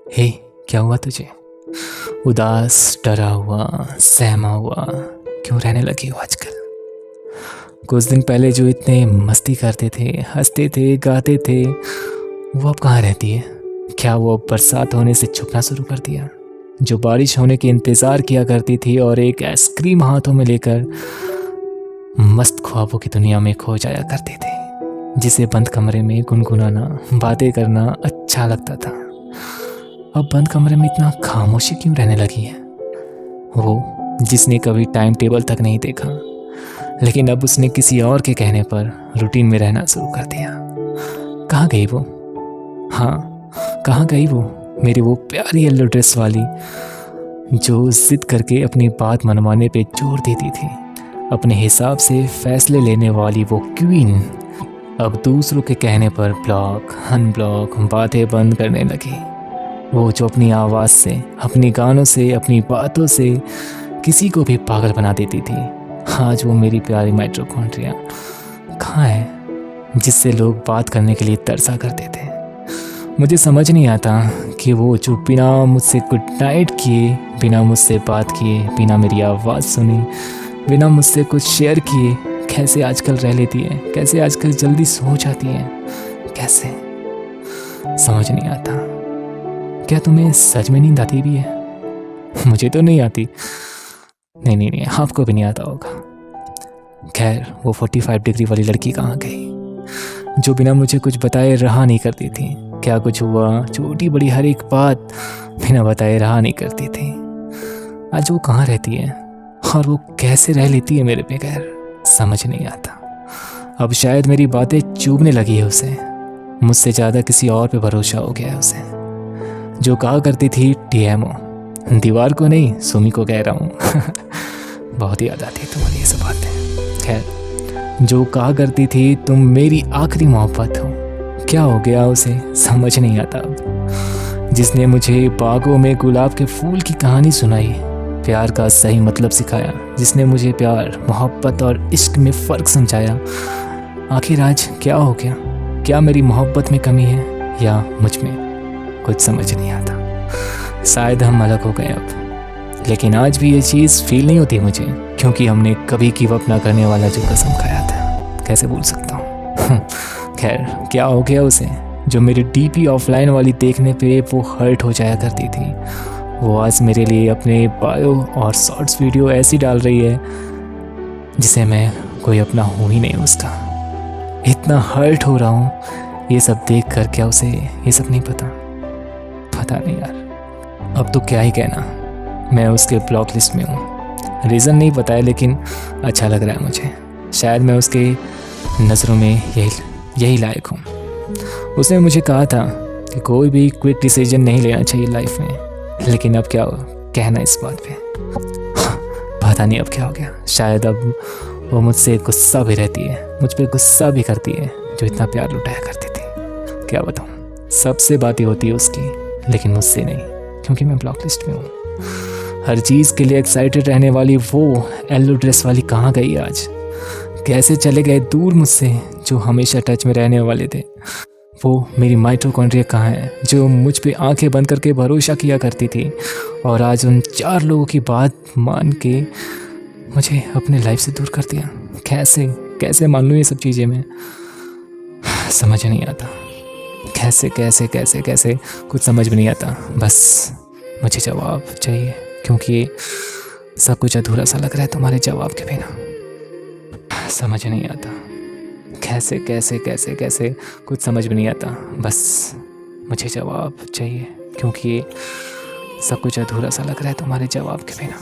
हे, क्या हुआ तुझे? उदास, डरा हुआ, सहमा हुआ क्यों रहने लगी हो आजकल? कुछ दिन पहले जो इतने मस्ती करते थे, हंसते थे, गाते थे, वो अब कहाँ रहती है? क्या वो अब बरसात होने से छुपना शुरू कर दिया? जो बारिश होने के इंतज़ार किया करती थी और एक आइसक्रीम हाथों में लेकर मस्त ख्वाबों की दुनिया में खो जाया करते थे, जिसे बंद कमरे में गुनगुनाना, बातें करना अच्छा लगता था, अब बंद कमरे में इतना खामोशी क्यों रहने लगी है? वो जिसने कभी टाइम टेबल तक नहीं देखा, लेकिन अब उसने किसी और के कहने पर रूटीन में रहना शुरू कर दिया। कहाँ गई वो? हाँ, कहाँ गई वो मेरी वो प्यारी येलो ड्रेस वाली, जो जिद करके अपनी बात मनवाने पे जोर देती थी, अपने हिसाब से फैसले लेने वाली वो क्वीन अब दूसरों के कहने पर ब्लॉक, अनब्लॉक, बातें बंद करने लगी। वो जो अपनी आवाज़ से, अपनी गानों से, अपनी बातों से किसी को भी पागल बना देती थी, आज वो मेरी प्यारी माइटोकॉन्ड्रिया कहाँ है, जिससे लोग बात करने के लिए तरसा करते थे। मुझे समझ नहीं आता कि वो जो बिना मुझसे गुड नाइट किए, बिना मुझसे बात किए, बिना मेरी आवाज़ सुनी, बिना मुझसे कुछ शेयर किए कैसे आजकल रह लेती है, कैसे आजकल जल्दी सो जाती है, कैसे समझ नहीं आता। क्या तुम्हें सच में नींद आती भी है? मुझे तो नहीं आती। नहीं नहीं नहीं, आपको भी नहीं आता होगा। खैर, वो 45 डिग्री वाली लड़की कहाँ गई, जो बिना मुझे कुछ बताए रहा नहीं करती थी? क्या कुछ हुआ? छोटी बड़ी हर एक बात बिना बताए रहा नहीं करती थी। आज वो कहाँ रहती है और वो कैसे रह लेती है मेरे बगैर? समझ नहीं आता। अब शायद मेरी बातें चुभने लगी है उसे, मुझसे ज़्यादा किसी और पे भरोसा हो गया है उसे। जो कहा करती थी टीएमओ, दीवार को नहीं सुमी को कह रहा हूँ। बहुत याद आती है तुम्हारी ये सब बातें। खैर, जो कहा करती थी तुम मेरी आखिरी मोहब्बत हो, क्या हो गया उसे समझ नहीं आता अब। जिसने मुझे बागों में गुलाब के फूल की कहानी सुनाई, प्यार का सही मतलब सिखाया, जिसने मुझे प्यार, मोहब्बत और इश्क में फ़र्क समझाया, आखिर आज क्या हो गया? क्या मेरी मोहब्बत में कमी है या मुझ में? कुछ समझ नहीं आता। शायद हम अलग हो गए अब, लेकिन आज भी ये चीज़ फील नहीं होती मुझे, क्योंकि हमने कभी गिव अप ना करने वाला जो कसम खाया था, कैसे भूल सकता हूँ। खैर, क्या हो गया उसे, जो मेरी डीपी ऑफलाइन वाली देखने पे वो हर्ट हो जाया करती थी, वो आज मेरे लिए अपने बायो और शॉर्ट्स वीडियो ऐसी डाल रही है जिसे मैं कोई अपना हूँ ही नहीं उसका। इतना हर्ट हो रहा हूँ ये सब देख कर। क्या उसे ये सब नहीं पता? पता नहीं यार, अब तो क्या ही कहना। मैं उसके ब्लॉक लिस्ट में हूँ, रीज़न नहीं पता है, लेकिन अच्छा लग रहा है मुझे। शायद मैं उसके नज़रों में यही लायक हूँ। उसने मुझे कहा था कि कोई भी क्विक डिसीजन नहीं लेना चाहिए लाइफ में, लेकिन अब क्या कहना इस बात पे। पता नहीं अब क्या हो गया। शायद अब वो मुझसे गुस्सा भी रहती है, मुझ पे गुस्सा भी करती है, जो इतना प्यार लुटाया करती थी। क्या बताऊँ, सबसे बातें होती है उसकी, लेकिन मुझसे नहीं, क्योंकि मैं ब्लॉक लिस्ट में हूँ। हर चीज़ के लिए एक्साइटेड रहने वाली वो येलो ड्रेस वाली कहाँ गई आज? कैसे चले गए दूर मुझसे जो हमेशा टच में रहने वाले थे? वो मेरी माइटोकॉन्ड्रिया कहाँ है, जो मुझ पे आंखें बंद करके भरोसा किया करती थी, और आज उन 4 लोगों की बात मान के मुझे अपने लाइफ से दूर कर दिया? कैसे कैसे मान लूँ ये सब चीज़ें मैं? समझ नहीं आता। कैसे कैसे कैसे कैसे कुछ समझ में नहीं आता। बस मुझे जवाब चाहिए, क्योंकि सब कुछ अधूरा सा लग रहा है तुम्हारे जवाब के बिना। समझ नहीं आता। कैसे कैसे कैसे कैसे कुछ समझ में नहीं आता। बस मुझे जवाब चाहिए, क्योंकि सब कुछ अधूरा सा लग रहा है तुम्हारे जवाब के बिना।